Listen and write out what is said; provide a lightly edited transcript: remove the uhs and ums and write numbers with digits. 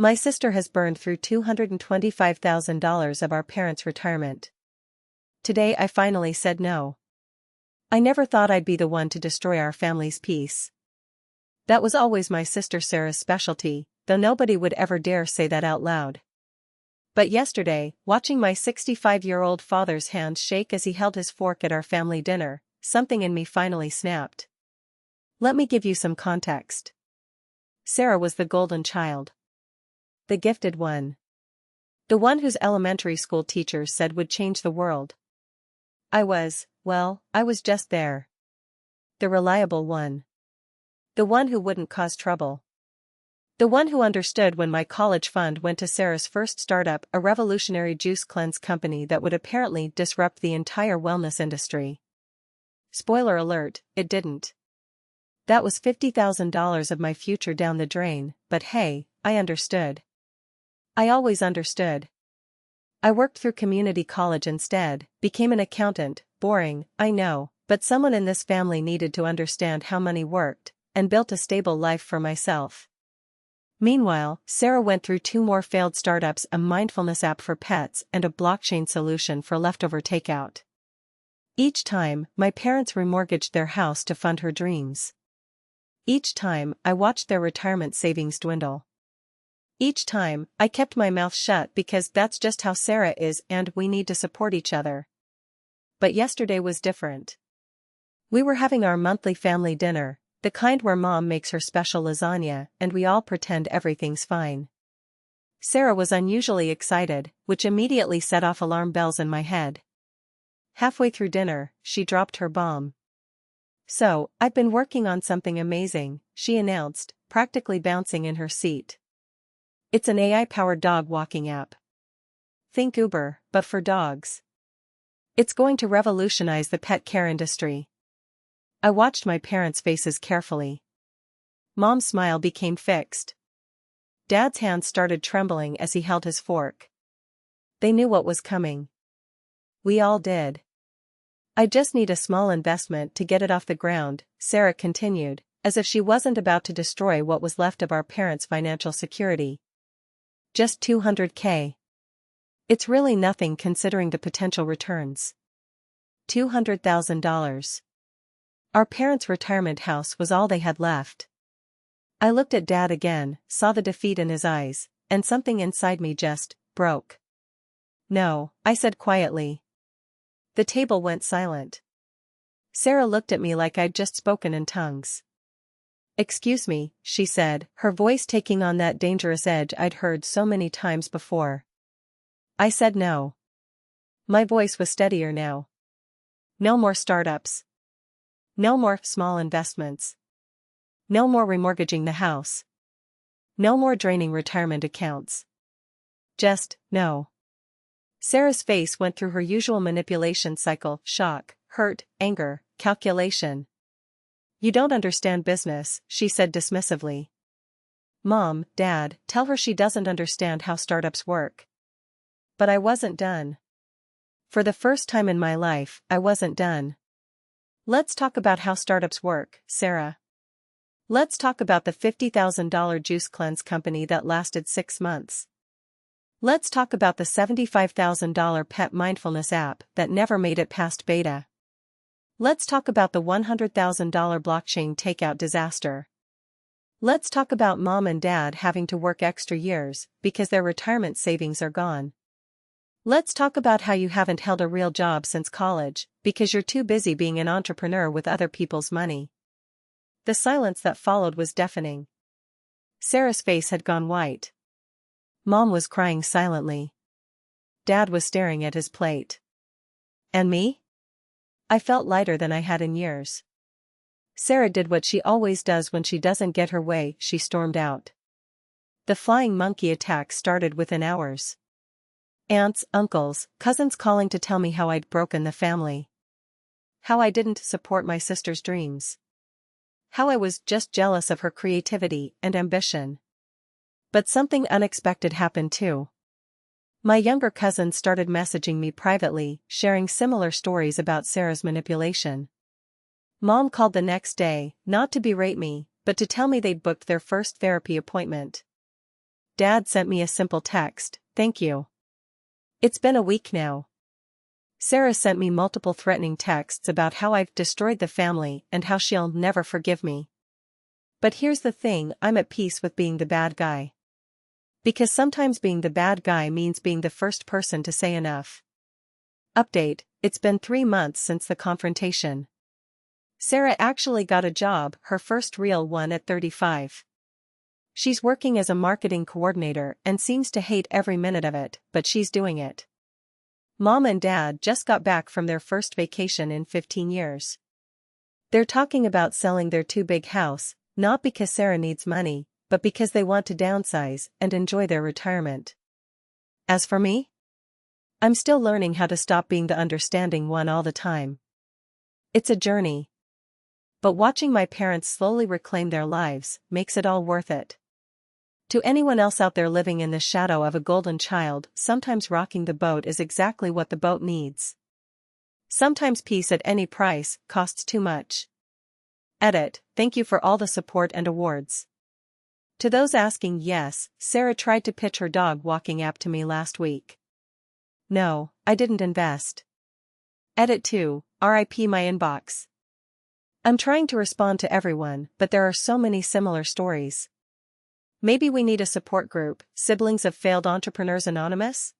My sister has burned through $225,000 of our parents' retirement. Today I finally said no. I never thought I'd be the one to destroy our family's peace. That was always my sister Sarah's specialty, though nobody would ever dare say that out loud. But yesterday, watching my 65-year-old father's hand shake as he held his fork at our family dinner, something in me finally snapped. Let me give you some context. Sarah was the golden child. The gifted one. The one whose elementary school teachers said would change the world. I was just there. The reliable one. The one who wouldn't cause trouble. The one who understood when my college fund went to Sarah's first startup, a revolutionary juice cleanse company that would apparently disrupt the entire wellness industry. Spoiler alert, it didn't. That was $50,000 of my future down the drain, but hey, I understood. I always understood. I worked through community college instead, became an accountant, boring, I know, but someone in this family needed to understand how money worked, and built a stable life for myself. Meanwhile, Sarah went through 2 more failed startups, a mindfulness app for pets and a blockchain solution for leftover takeout. Each time, my parents remortgaged their house to fund her dreams. Each time, I watched their retirement savings dwindle. Each time, I kept my mouth shut because that's just how Sarah is and we need to support each other. But yesterday was different. We were having our monthly family dinner, the kind where Mom makes her special lasagna and we all pretend everything's fine. Sarah was unusually excited, which immediately set off alarm bells in my head. Halfway through dinner, she dropped her bomb. So, I've been working on something amazing, she announced, practically bouncing in her seat. It's an AI-powered dog walking app. Think Uber, but for dogs. It's going to revolutionize the pet care industry. I watched my parents' faces carefully. Mom's smile became fixed. Dad's hands started trembling as he held his fork. They knew what was coming. We all did. I just need a small investment to get it off the ground, Sarah continued, as if she wasn't about to destroy what was left of our parents' financial security. Just $200K. It's really nothing considering the potential returns. $200,000. Our parents' retirement house was all they had left. I looked at Dad again, saw the defeat in his eyes, and something inside me just broke. No, I said quietly. The table went silent. Sarah looked at me like I'd just spoken in tongues. Excuse me, she said, her voice taking on that dangerous edge I'd heard so many times before. I said no. My voice was steadier now. No more startups. No more small investments. No more remortgaging the house. No more draining retirement accounts. Just, no. Sarah's face went through her usual manipulation cycle: shock, hurt, anger, calculation. You don't understand business, she said dismissively. Mom, Dad, tell her she doesn't understand how startups work. But I wasn't done. For the first time in my life, I wasn't done. Let's talk about how startups work, Sarah. Let's talk about the $50,000 juice cleanse company that lasted 6 months. Let's talk about the $75,000 pet mindfulness app that never made it past beta. Let's talk about the $100,000 blockchain takeout disaster. Let's talk about Mom and Dad having to work extra years because their retirement savings are gone. Let's talk about how you haven't held a real job since college because you're too busy being an entrepreneur with other people's money. The silence that followed was deafening. Sarah's face had gone white. Mom was crying silently. Dad was staring at his plate. And me? I felt lighter than I had in years. Sarah did what she always does when she doesn't get her way, she stormed out. The flying monkey attack started within hours. Aunts, uncles, cousins calling to tell me how I'd broken the family. How I didn't support my sister's dreams. How I was just jealous of her creativity and ambition. But something unexpected happened too. My younger cousins started messaging me privately, sharing similar stories about Sarah's manipulation. Mom called the next day, not to berate me, but to tell me they'd booked their first therapy appointment. Dad sent me a simple text, "Thank you." It's been a week now. Sarah sent me multiple threatening texts about how I've destroyed the family and how she'll never forgive me. But here's the thing, I'm at peace with being the bad guy. Because sometimes being the bad guy means being the first person to say enough. Update: it's been 3 months since the confrontation. Sarah actually got a job, her first real one at 35. She's working as a marketing coordinator and seems to hate every minute of it, but she's doing it. Mom and Dad just got back from their first vacation in 15 years. They're talking about selling their too-big house, not because Sarah needs money, but because they want to downsize and enjoy their retirement. As for me, I'm still learning how to stop being the understanding one all the time. It's a journey. But watching my parents slowly reclaim their lives makes it all worth it. To anyone else out there living in the shadow of a golden child, sometimes rocking the boat is exactly what the boat needs. Sometimes peace at any price costs too much. Edit: thank you for all the support and awards. To those asking, yes, Sarah tried to pitch her dog walking app to me last week. No, I didn't invest. Edit 2, RIP my inbox. I'm trying to respond to everyone, but there are so many similar stories. Maybe we need a support group, Siblings of Failed Entrepreneurs Anonymous?